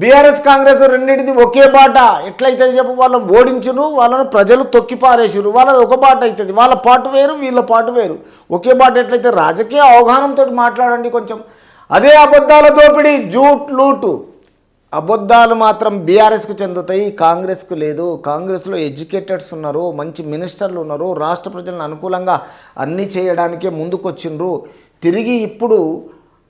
BRS Congress రెండింటిది ఒకే బాట ఎట్లయితే చెప్పు వాళ్ళని ఓడించును వాళ్ళను ప్రజలు తొక్కిపారేసారు వాళ్ళది ఒక బాట అవుతుంది వాళ్ళ పాటు వేరు వీళ్ళ పాటు వేరు ఒకే బాట ఎట్లయితే రాజకీయ అవగాహనతో మాట్లాడండి కొంచెం అదే అబద్ధాల దోపిడీ జూట్ లూటు అబద్ధాలు మాత్రం బీఆర్ఎస్కు చెందుతాయి కాంగ్రెస్కు లేదు కాంగ్రెస్లో ఎడ్యుకేటెడ్స్ ఉన్నారు మంచి మినిస్టర్లు ఉన్నారు రాష్ట్ర ప్రజలను అనుకూలంగా అన్నీ చేయడానికే ముందుకొచ్చిండ్రు తిరిగి ఇప్పుడు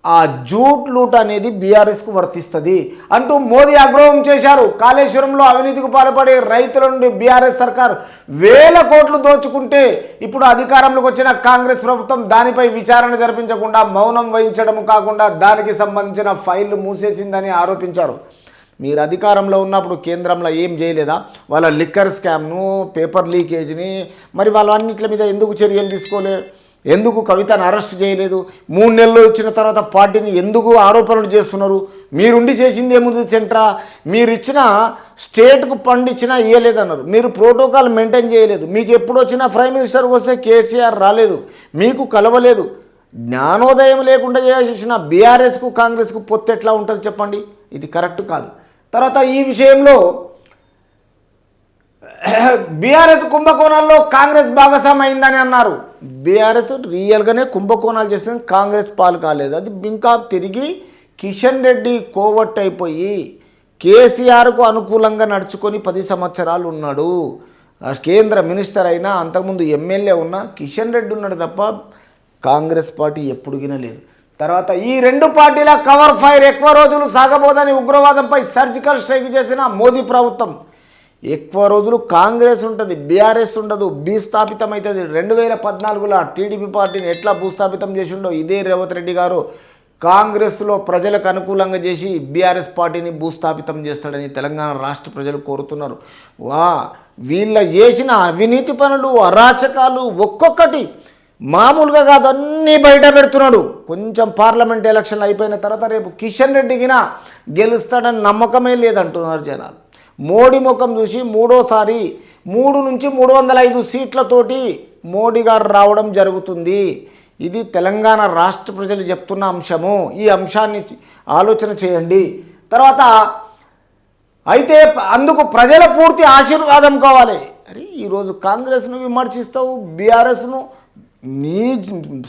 ఆ జూట్ లూట్ అనేది బీఆర్ఎస్కు వర్తిస్తుంది అంటూ మోదీ ఆగ్రహం చేశారు కాళేశ్వరంలో అవినీతికి పాల్పడి రైతుల నుండి బీఆర్ఎస్ సర్కార్ వేల కోట్లు దోచుకుంటే ఇప్పుడు అధికారంలోకి వచ్చిన కాంగ్రెస్ ప్రభుత్వం దానిపై విచారణ జరిపించకుండా మౌనం వహించడం కాకుండా దానికి సంబంధించిన ఫైళ్లు మూసేసిందని ఆరోపించారు మీరు అధికారంలో ఉన్నప్పుడు కేంద్రంలో ఏం చేయలేదా వాళ్ళ లిక్కర్ స్కామ్ను పేపర్ లీకేజ్ని మరి వాళ్ళ అన్నింటి మీద ఎందుకు చర్యలు తీసుకోలే ఎందుకు కవితను అరెస్ట్ చేయలేదు 3 నెలలు ఇచ్చిన తర్వాత పార్టీని ఎందుకు ఆరోపణలు చేస్తున్నారు మీరుండి చేసింది ఏముంది సెంట్రా మీరు ఇచ్చిన స్టేట్కు ఫండ్ ఇచ్చినా ఇవ్వలేదన్నారు మీరు ప్రోటోకాల్ మెయింటైన్ చేయలేదు మీకు ఎప్పుడు వచ్చినా ప్రైమ్ మినిస్టర్ వస్తే కేసీఆర్ రాలేదు మీకు కలవలేదు జ్ఞానోదయం లేకుండా చేసిన బీఆర్ఎస్కు కాంగ్రెస్కు పొత్తు ఎట్లా ఉంటుంది చెప్పండి ఇది కరెక్ట్ కాదు తర్వాత ఈ విషయంలో బీఆర్ఎస్ కుంభకోణాల్లో కాంగ్రెస్ భాగస్వామి అయిందని అన్నారు బీఆర్ఎస్ రియల్గానే కుంభకోణాలు చేసింది కాంగ్రెస్ పాలు కాలేదు అది ఇంకా తిరిగి కిషన్ రెడ్డి కోవట్ అయిపోయి కేసీఆర్కు అనుకూలంగా నడుచుకొని 10 సంవత్సరాలు ఉన్నాడు కేంద్ర మినిస్టర్ అయినా అంతకుముందు ఎమ్మెల్యే ఉన్నా కిషన్ రెడ్డి ఉన్నాడు తప్ప కాంగ్రెస్ పార్టీ ఎప్పుడు గినలేదు తర్వాత ఈ రెండు పార్టీల కవర్ ఫైర్ ఎక్కువ రోజులు సాగబోదని ఉగ్రవాదంపై సర్జికల్ స్ట్రైక్ చేసిన మోదీ ప్రభుత్వం ఎక్కువ రోజులు కాంగ్రెస్ ఉంటుంది బీఆర్ఎస్ ఉండదు భూస్థాపితం అవుతుంది 2014లో టీడీపీ పార్టీని ఎట్లా భూస్థాపితం చేసిండో ఇదే రేవంత్ రెడ్డి గారు కాంగ్రెస్లో ప్రజలకు అనుకూలంగా చేసి బీఆర్ఎస్ పార్టీని భూస్థాపితం చేస్తాడని తెలంగాణ రాష్ట్ర ప్రజలు కోరుతున్నారు వీళ్ళ చేసిన అవినీతి పనులు అరాచకాలు ఒక్కొక్కటి మామూలుగా కాదు అన్నీ బయట పెడుతున్నాడు కొంచెం పార్లమెంట్ ఎలక్షన్లు అయిపోయిన తర్వాత రేపు కిషన్ రెడ్డికిన గెలుస్తాడని నమ్మకమే లేదంటున్నారు జనాలు మోడీ ముఖం చూసి మూడోసారి 3 నుంచి 305 సీట్లతోటి మోడీ గారు రావడం జరుగుతుంది ఇది తెలంగాణ రాష్ట్ర ప్రజలు చెప్తున్న అంశము ఈ అంశాన్ని ఆలోచన చేయండి తర్వాత అయితే అందుకు ప్రజల పూర్తి ఆశీర్వాదం కావాలి అరే ఈరోజు కాంగ్రెస్ను విమర్శిస్తావు బీఆర్ఎస్ను నీ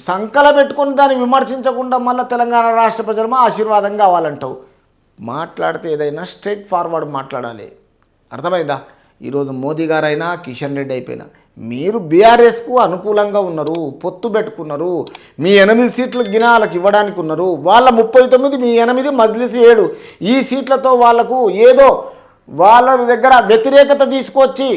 సంకల పెట్టుకొని దాన్ని విమర్శించకుండా మళ్ళీ తెలంగాణ రాష్ట్ర ప్రజలు ఆశీర్వాదం కావాలంటావు మాట్లాడితే ఏదైనా స్ట్రైట్ ఫార్వర్డ్ మాట్లాడాలి అర్థమైందా ఈరోజు మోదీ గారైనా కిషన్ రెడ్డి అయిపోయినా మీరు బీఆర్ఎస్కు అనుకూలంగా ఉన్నారు పొత్తు పెట్టుకున్నారు మీ 8 సీట్లు గినాలకు ఇవ్వడానికి ఉన్నారు వాళ్ళ 39 మీ 8 మజ్లిస్ 7 ఈ సీట్లతో వాళ్లకు ఏదో వాళ్ళ దగ్గర వ్యతిరేకత తీసుకొచ్చి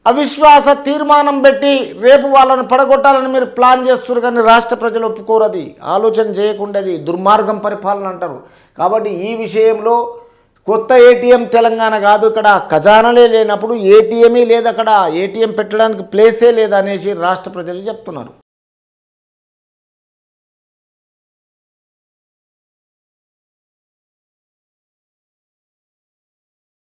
అవిశ్వాస తీర్మానం పెట్టి రేపు వాళ్ళని పడగొట్టాలని మీరు ప్లాన్ చేస్తున్నారు కానీ రాష్ట్ర ప్రజలు ఒప్పుకోరది ఆలోచన చేయకుండా దుర్మార్గం పరిపాలన అంటారు కాబట్టి ఈ విషయంలో కొత్త ఏటీఎం తెలంగాణ కాదు ఇక్కడ ఖజానాలే లేనప్పుడు ఏటీఎమే లేదు అక్కడ ఏటీఎం పెట్టడానికి ప్లేసే లేదనేసి రాష్ట్ర ప్రజలు చెప్తున్నారు